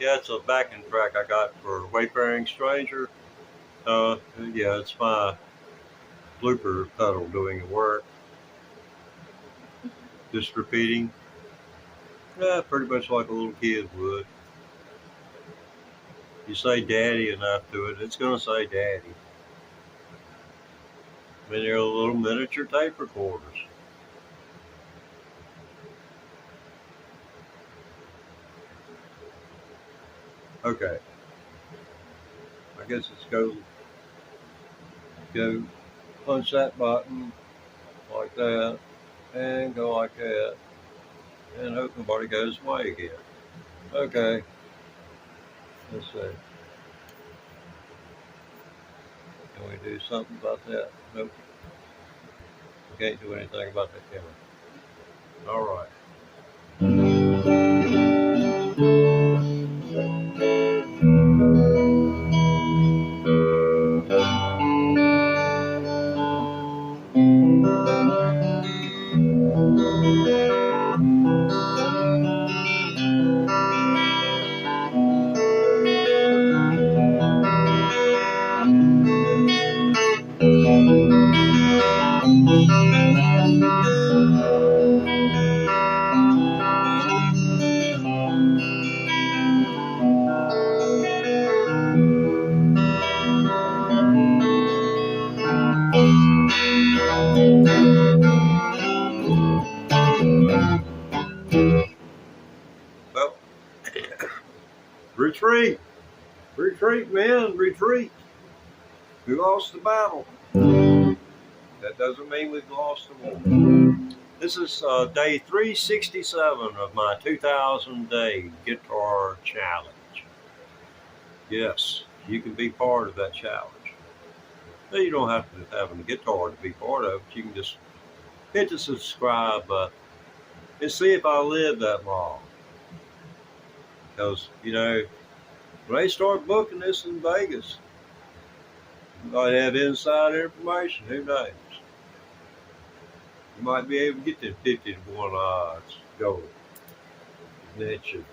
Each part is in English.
Yeah, it's a backing track I got for Wayfaring Stranger. Yeah, it's my blooper pedal doing the work, just repeating. Yeah, pretty much like a little kid would. You say daddy enough to it, it's going to say daddy. I mean, they're little miniature tape recorders. Okay, I guess it's go punch that button like that, and go like that, and hope nobody goes away again. Okay, let's see. Can we do something about that? Nope. We can't do anything about that camera. All right. Well, retreat! Retreat, men! Retreat! We lost the battle. That doesn't mean we've lost the war. This is day 367 of my 2,000 day guitar challenge. Yes, you can be part of that challenge. Now, you don't have to have a guitar to be part of it. You can just hit the subscribe button and see if I live that long. Because, you know, when they start booking this in Vegas, you might have inside information. Who knows? You might be able to get them 50 to 1 odds gold. Net you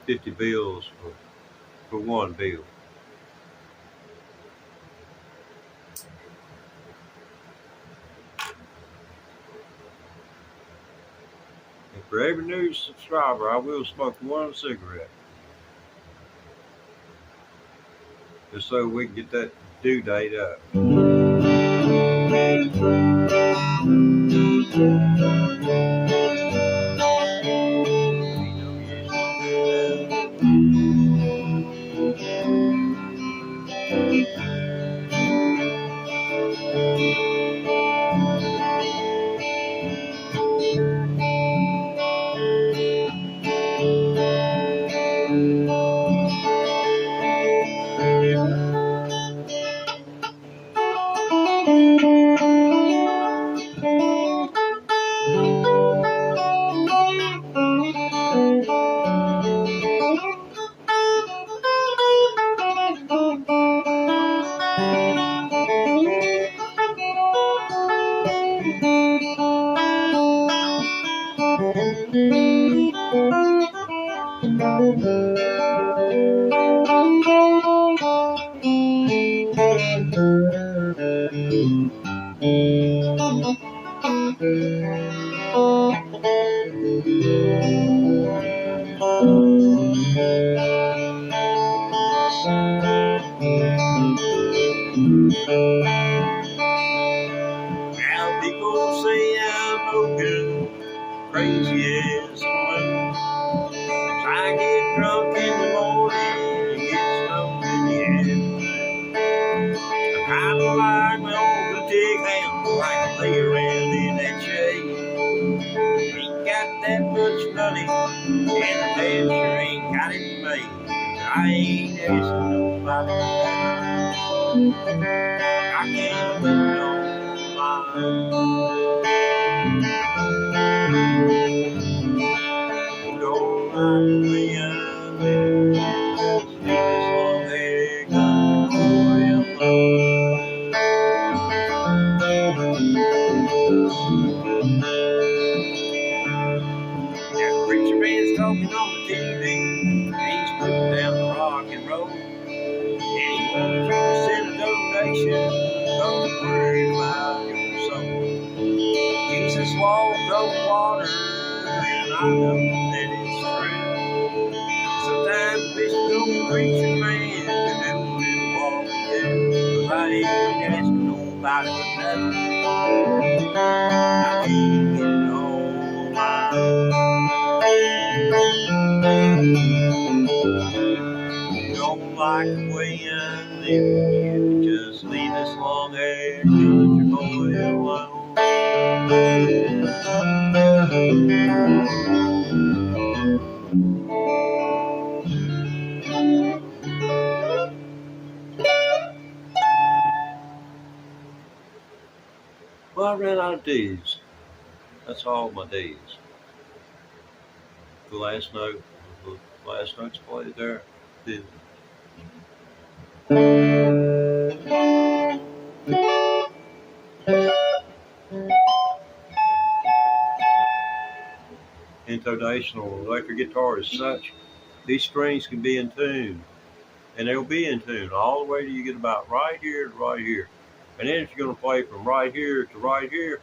50 bills for 1 bill. And for every new subscriber, I will smoke 1 cigarette. Just so we can get that due date up. Now people say I'm no good, crazy as a moon. I get drunk in the morning, get stoned in the afternoon. I kinda like my old boutique hound, like to lay around in that shade. Ain't got that much money, and the dad sure ain't got it made. I ain't asking nobody for that. I can't do it on my own. Don't like the way I live, leave this long hair got the boy alone. That preacher man's talking on the TV, he's putting down the rock and roll, and he wants you to send a donation, don't worry about your soul. Jesus walked on water, and I know that it's true. Sometimes Bishop don't preach a man to do a little walking too, 'cause I ain't asking nobody for nothing. I can't get it on my own. You don't like the way I'm living, you just leave this long that country boy alone. Well, I ran out of D's. That's all my D's. The last note's played there. D. Intonational electric guitar is such, these strings can be in tune, and they'll be in tune all the way till you get about right here to right here. And then if you're going to play from right here to right here,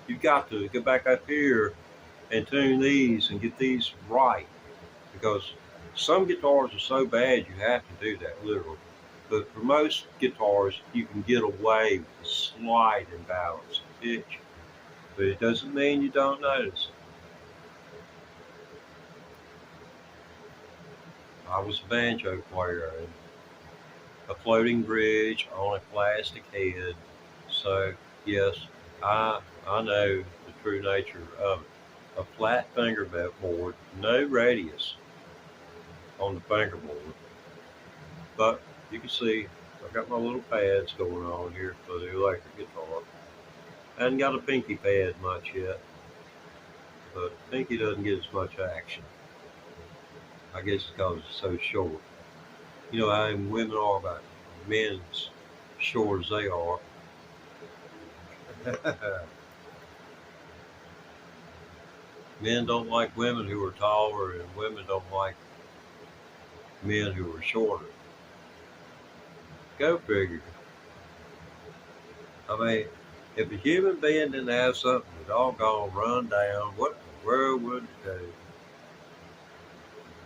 you've got to get back up here and tune these and get these right, because some guitars are so bad you have to do that literally. But for most guitars, you can get away with a slight imbalance of pitch, but it doesn't mean you don't notice. I was a banjo player and a floating bridge on a plastic head, so yes, I know the true nature of it. A flat fingerboard, no radius on the fingerboard, but you can see I've got my little pads going on here for the electric guitar. I haven't got a pinky pad much yet, but pinky doesn't get as much action. I guess it's because it's so short. You know how women are about men as short as they are. Men don't like women who are taller, and women don't like men who are shorter. Go figure. I mean, if a human being didn't have something to doggone run down, what in the world would it do?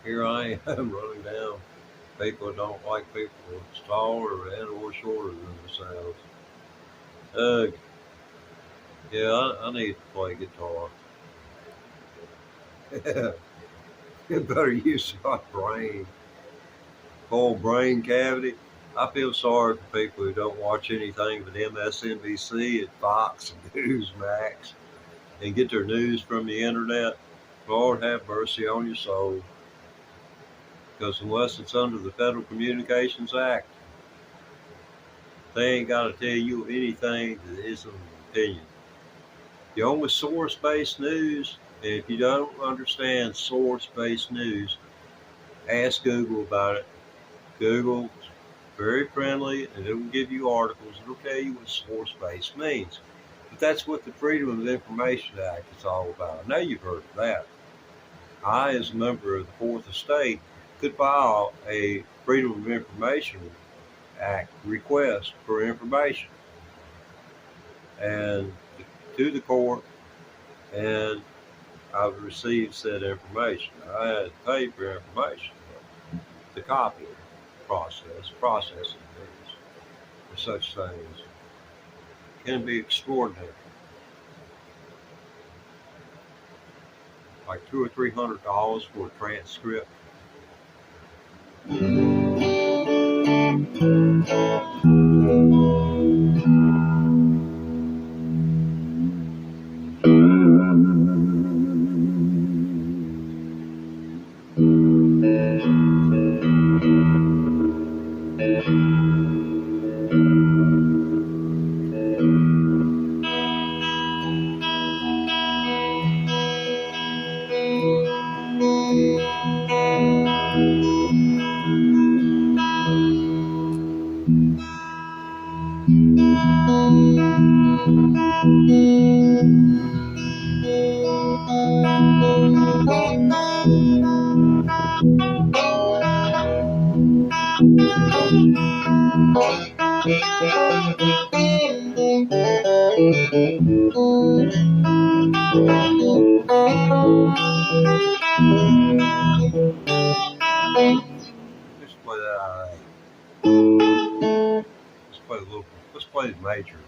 Here I am running down people who don't like people that's taller and or shorter than themselves. Yeah, I need to play guitar. It better use my brain. Whole brain cavity. I feel sorry for people who don't watch anything but MSNBC and Fox and Newsmax and get their news from the internet. Lord have mercy on your soul. Because unless it's under the Federal Communications Act, they ain't got to tell you anything that isn't an opinion. The only source-based news, and if you don't understand source-based news, ask Google about it. Google's very friendly, and it will give you articles. It'll tell you what source-based means. But that's what the Freedom of Information Act is all about. I know you've heard of that. I, as a member of the Fourth Estate, could file a Freedom of Information Act request for information and to the court, and I've received said information. I had to pay for information, the copy processing things for such things can be extraordinary, like $200 or $300 for a transcript. Let's play that out of A. Let's play the major.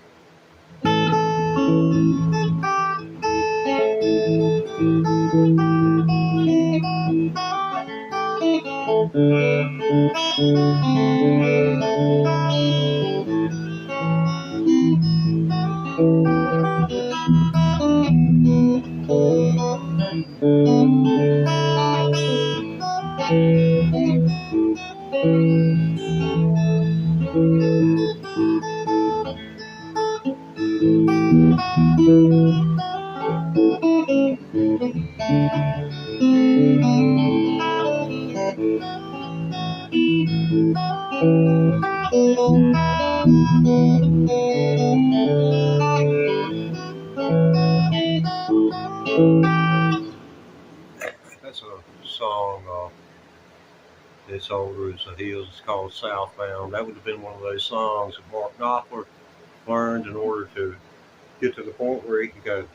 That's a song, it's older as the hills. It's called Southbound. That would have been one of those songs that Mark Knopfler learned in order to get to the point where he could go.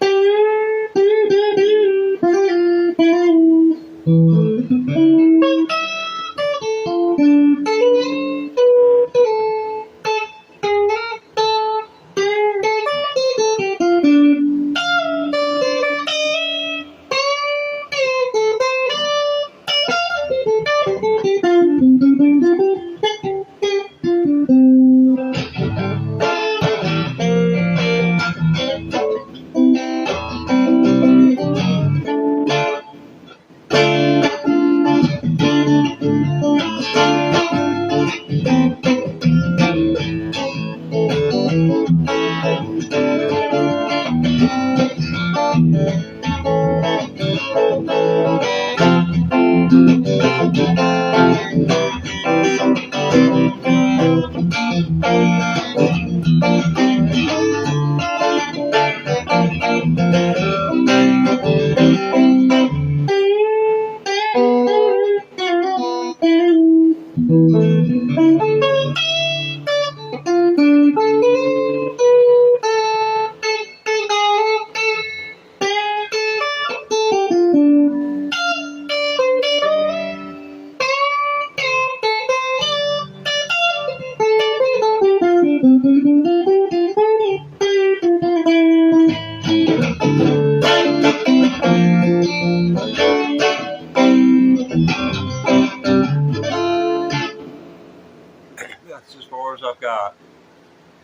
That's as far as I've got.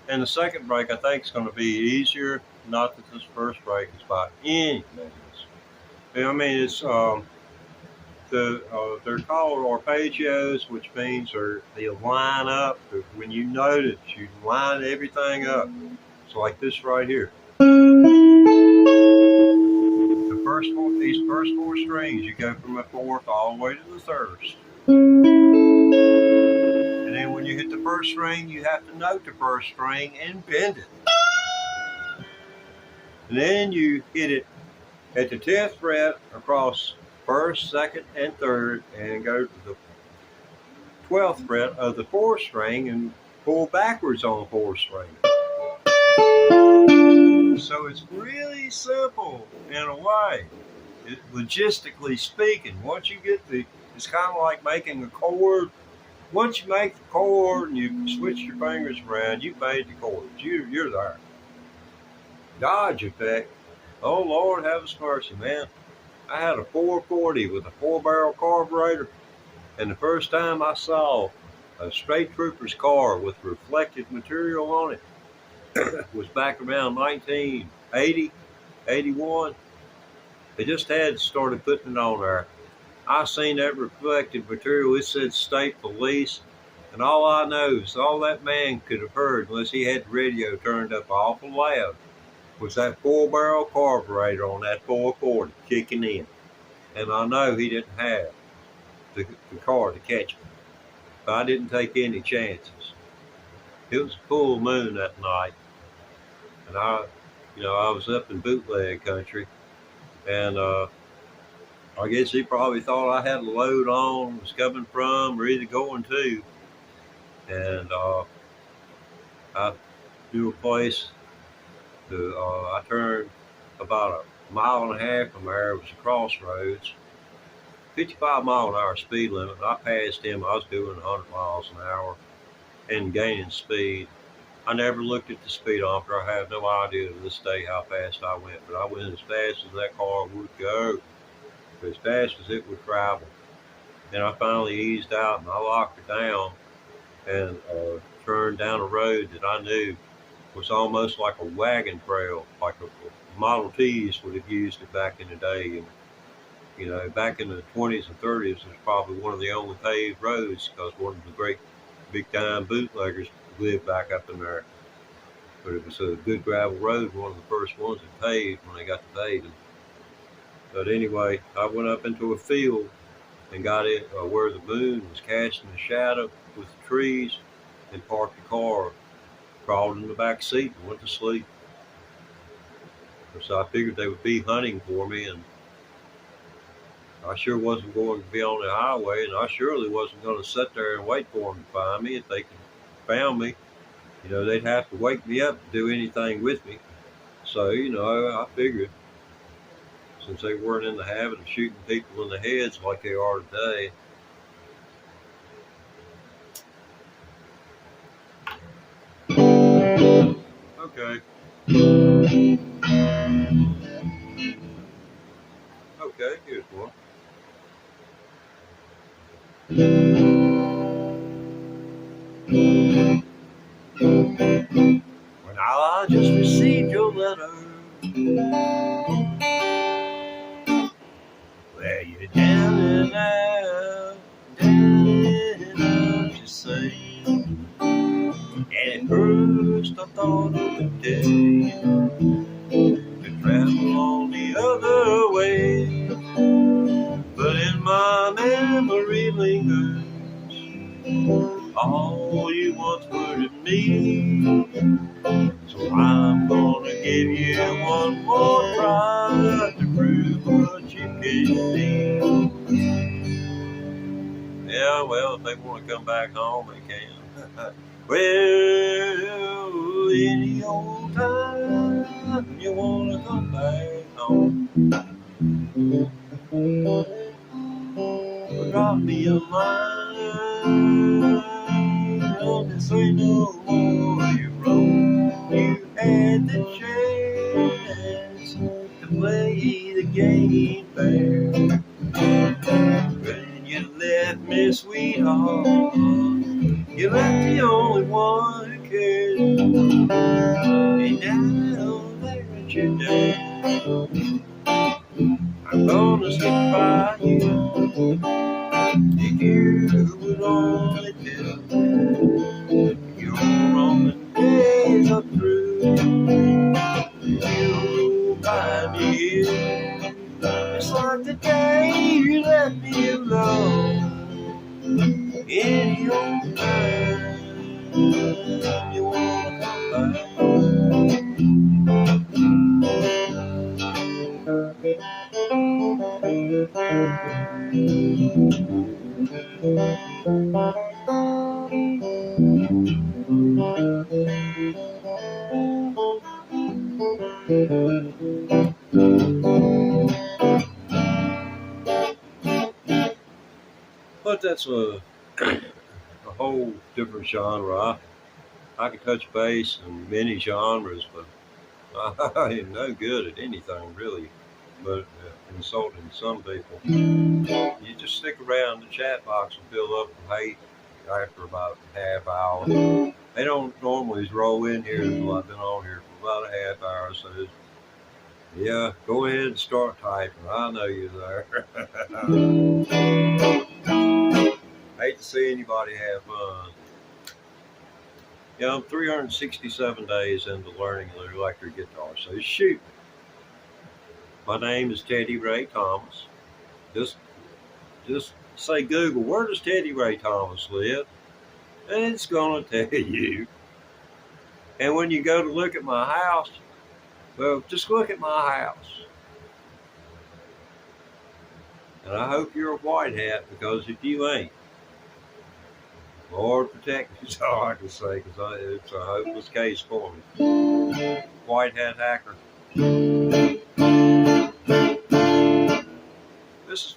And the second break, I think, is going to be easier. Not that this first break is by any means. I mean, it's they're called arpeggios, which means they line up. When you notice, you line everything up. So like this right here. These first four strings, you go from the fourth all the way to the third. And then when you hit the first string, you have to note the first string and bend it. And then you hit it at the 10th fret across first, second, and third, and go to the 12th fret of the fourth string and pull backwards on the fourth string. So it's really simple in a way, logistically speaking. Once you get it's kind of like making a chord. Once you make the chord and you switch your fingers around, you've made the chords. You're there. Dodge effect. Oh Lord, have us mercy, man. I had a 440 with a 4-barrel carburetor, and the first time I saw a State Trooper's car with reflective material on it was back around 1980, 81. They just had started putting it on there. I seen that reflective material. It said State Police, and all I know is all that man could have heard, unless he had the radio turned up awful loud, was that 4-barrel carburetor on that 440 kicking in. And I know he didn't have the car to catch me, but I didn't take any chances. It was a full moon that night, and I was up in bootleg country, and I guess he probably thought I had a load on, was coming from, or either going to, and I knew a place. I turned about a mile and a half from there. It was a crossroads, 55-mile-an-hour speed limit. I passed him. I was doing 100 miles an hour and gaining speed. I never looked at the speedometer. I have no idea to this day how fast I went, but I went as fast as that car would go, as fast as it would travel. Then I finally eased out and I locked her down and turned down a road that I knew was almost like a wagon trail, like a Model Ts would have used it back in the day. And you know, back in the 20s and 30s, it was probably one of the only paved roads because one of the great big time bootleggers lived back up in there. But it was a good gravel road, one of the first ones that paved when they got to paving. But anyway, I went up into a field and got it where the moon was casting a shadow with the trees, and parked the car, crawled in the back seat, and went to sleep. So I figured they would be hunting for me, and I sure wasn't going to be on the highway, and I surely wasn't going to sit there and wait for them to find me. If they found me, you know, they'd have to wake me up to do anything with me. So, you know, I figured since they weren't in the habit of shooting people in the heads like they are today. Okay. Okay, here's one. When I just received your letter, where you're down and out, you say. And at first I thought of the day to travel on the other way, but in my memory lingers all you once were to me. So I'm gonna give you one more try to prove what you can be. Yeah, well, if they want to come back home, they can. Well, any old time you want to come back home, drop me a line. Don't say no more. You wrote you had the chance to play the game fair. When you left me, sweetheart, you left the only one who cared. And now that you're dead, I'm gonna stick by you. If you would only tell your Roman days are through, you'll find me here. It's like the day you let me alone. Any old time you wanna come back. But that's a whole different genre. I can touch bass in many genres, but I am no good at anything really. But insulting some people. You just stick around, the chat box will fill up with hate after about a half hour. They don't normally roll in here until I've been on here for about a half hour. So yeah, go ahead and start typing. I know you're there. Hate to see anybody have fun. Yeah, I'm 367 days into learning the electric guitar, so shoot. My name is Teddy Ray Thomas. Just say Google, where does Teddy Ray Thomas live? And it's gonna tell you. And when you go to look at my house, well, just look at my house. And I hope you're a white hat, because if you ain't, Lord protect me, is all I can say, because it's a hopeless case for me. White hat hacker. This is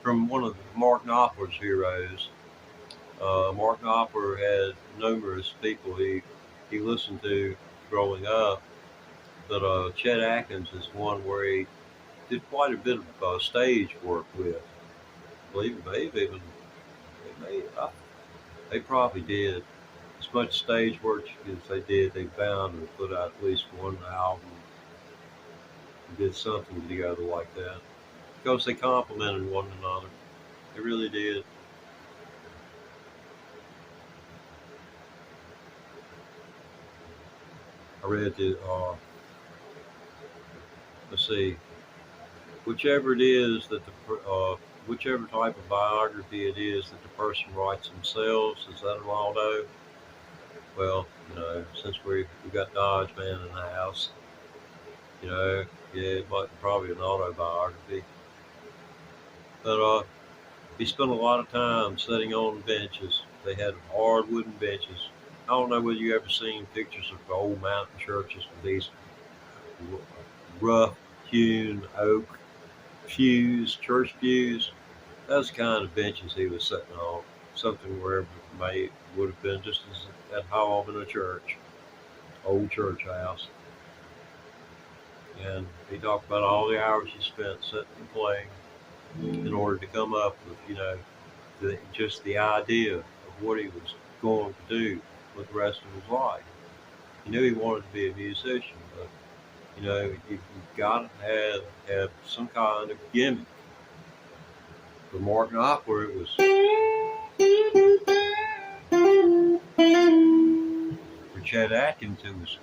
from one of Mark Knopfler's heroes. Mark Knopfler had numerous people he listened to growing up, but Chet Atkins is one where he did quite a bit of stage work with. I believe they probably did. as much stage work as they did, they bound and put out at least one album and did something together like that. Because they complemented one another. They really did. I read the, let's see, whichever it is that whichever type of biography it is that the person writes themselves, is that a motto? Well, since we got Dodge Man in the house, yeah, it might probably an autobiography. But he spent a lot of time sitting on benches. They had hard wooden benches. I don't know whether you ever seen pictures of the old mountain churches with these rough hewn oak church pews. That's the kind of benches he was sitting on. Something where it may would have been just as at home in a church, old church house. And he talked about all the hours he spent sitting and playing in order to come up with, just the idea of what he was going to do with the rest of his life. He knew he wanted to be a musician, but you've got to have some kind of gimmick. For Mark Knopfler, it was. For Chet Atkins, it was.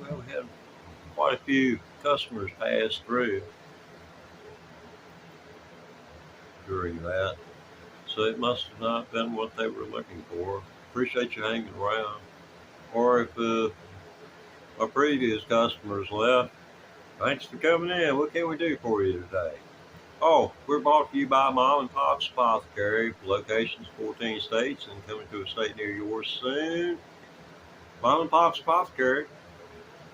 Well, we had quite a few customers pass through during that, so it must have not been what they were looking for. Appreciate you hanging around. Or if my previous customers left, thanks for coming in. What can we do for you today? Oh, we're brought to you by Mom and Pop's Apothecary, locations 14 states and coming to a state near yours soon. Mom and Pop's Apothecary.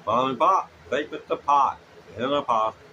Mom and Pop, they put the pot in an apothecary.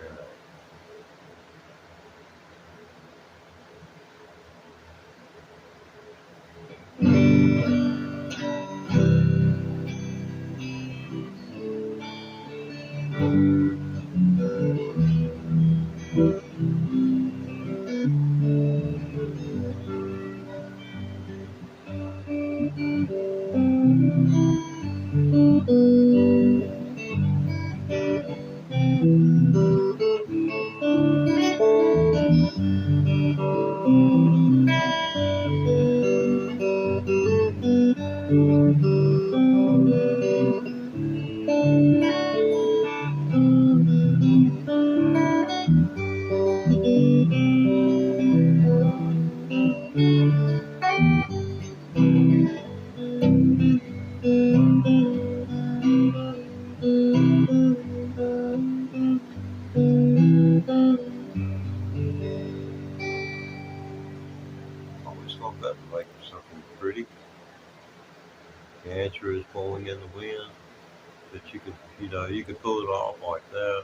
Always thought that would make something pretty. The answer is blowing in the wind. That you could pull it off like that,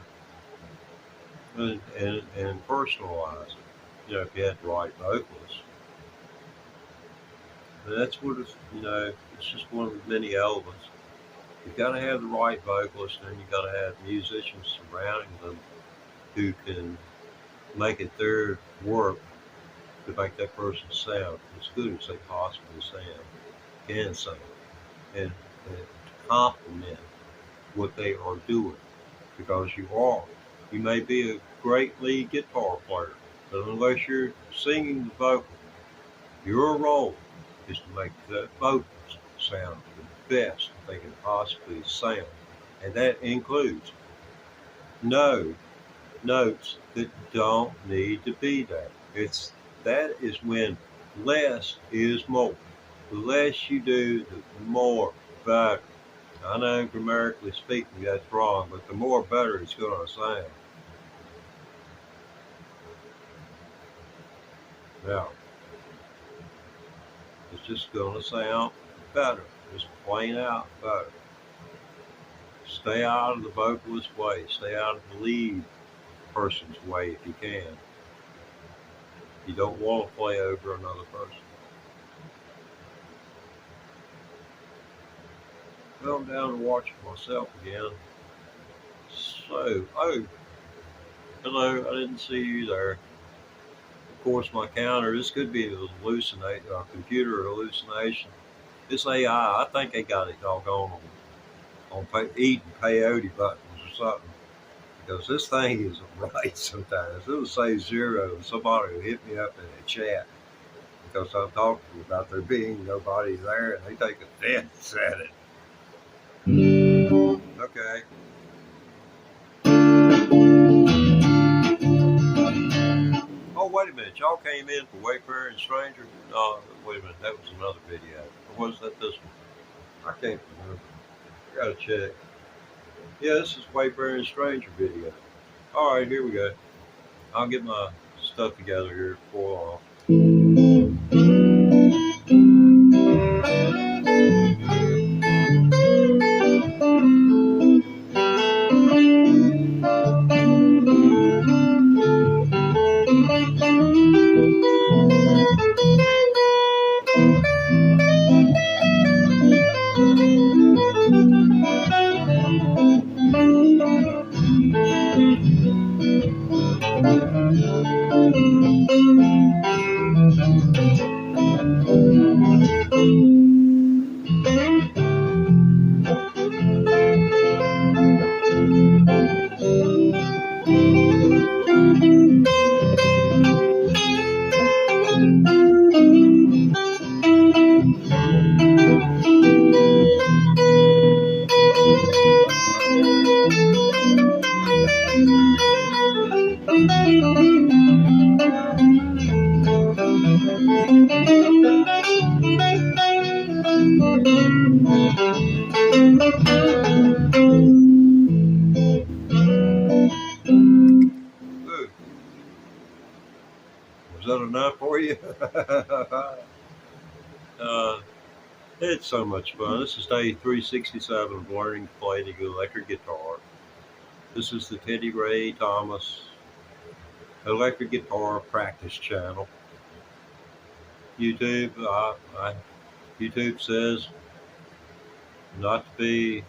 and personalize it. If you had the right vocalist, And that's what it's, it's just one of the many elements. You've got to have the right vocalist, and you've got to have musicians surrounding them who can make it their work to make that person sound as good as they possibly can sound, and to complement what they are doing. Because you may be a great lead guitar player, but unless you're singing the vocal, your role is to make the vocals sound the best they can possibly sound. And that includes no notes that don't need to be there. That is when less is more. The less you do, the more better. I know grammatically speaking that's wrong, but the more better it's going to sound. Now, it's just going to sound better, just plain out better. Stay out of the vocalist's way. Stay out of the lead person's way if you can. You don't want to play over another person. Well, I'm down to watching myself again. So, oh, hello, I didn't see you there. Of course, my counter, this could be a computer hallucination. This AI, I think they got it doggone on eating peyote buttons or something. Because this thing isn't right sometimes. It'll say 0 and somebody will hit me up in a chat because I'm talking about there being nobody there and they take offense at it. Okay. Oh, wait a minute. Y'all came in for Wayfaring Stranger? No, wait a minute. That was another video. Or was that this one? I can't remember. I gotta check. Yeah, this is Wayfaring Stranger video. All right, here we go. I'll get my stuff together here for Was that enough for you? It's so much fun. This is day 367 of learning to play the electric guitar. This is the Teddy Ray Thomas electric guitar practice channel. YouTube says not to be,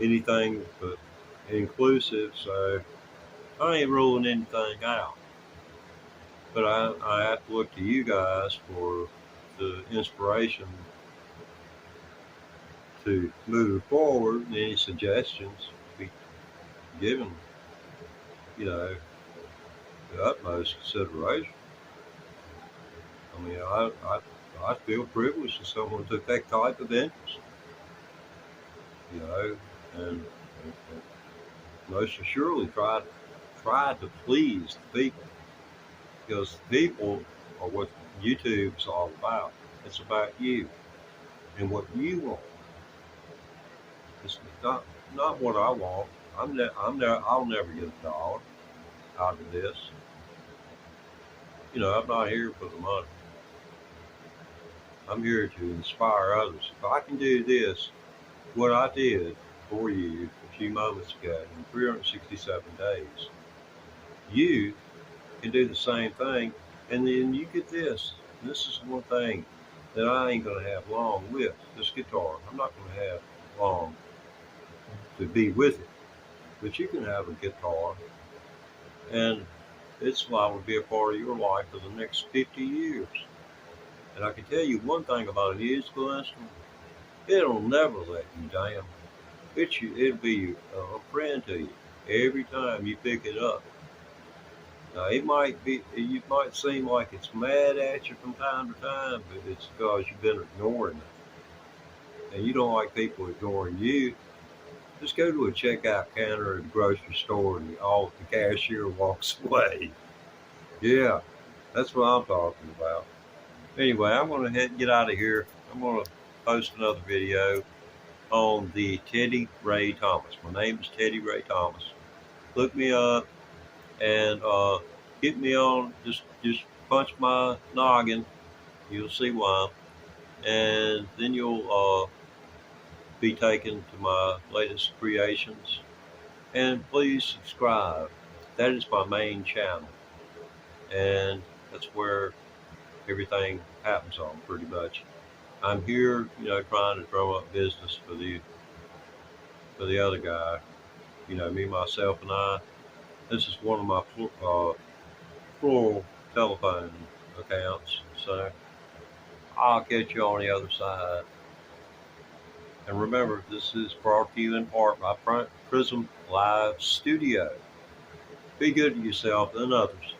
anything but inclusive, so I ain't ruling anything out. But I have to look to you guys for the inspiration to move forward, and any suggestions be given, the utmost consideration. I mean, I feel privileged that someone took that type of interest, and most assuredly try to please the people, because the people are what YouTube's all about. It's about you and what you want. It's not what I want. I'll never get $1 out of this. I'm not here for the money. I'm here to inspire others. If I can do this, what I did for you a few moments ago in 367 days, you can do the same thing And then you get this. This is one thing that I ain't gonna have long with this guitar. I'm not gonna have long to be with it. But you can have a guitar, and it's liable to be a part of your life for the next 50 years. And I can tell you one thing about a musical instrument: it'll never let you down. It'll be a friend to you every time you pick it up. Now it might seem like it's mad at you from time to time, but it's because you've been ignoring it, and you don't like people ignoring you. Just go to a checkout counter at the grocery store, and the cashier walks away. Yeah, that's what I'm talking about. Anyway, I'm gonna get out of here. I'm gonna post another video on the Teddy Ray Thomas. My name is Teddy Ray Thomas. Look me up and get me on. Just punch my noggin. You'll see why, and then you'll be taken to my latest creations. And please subscribe. That is my main channel, and that's where everything happens on pretty much. I'm here, trying to drum up business for the other guy. Me, myself, and I. This is one of my plural telephone accounts. So I'll catch you on the other side. And remember, this is brought to you in part by Prism Live Studio. Be good to yourself and others.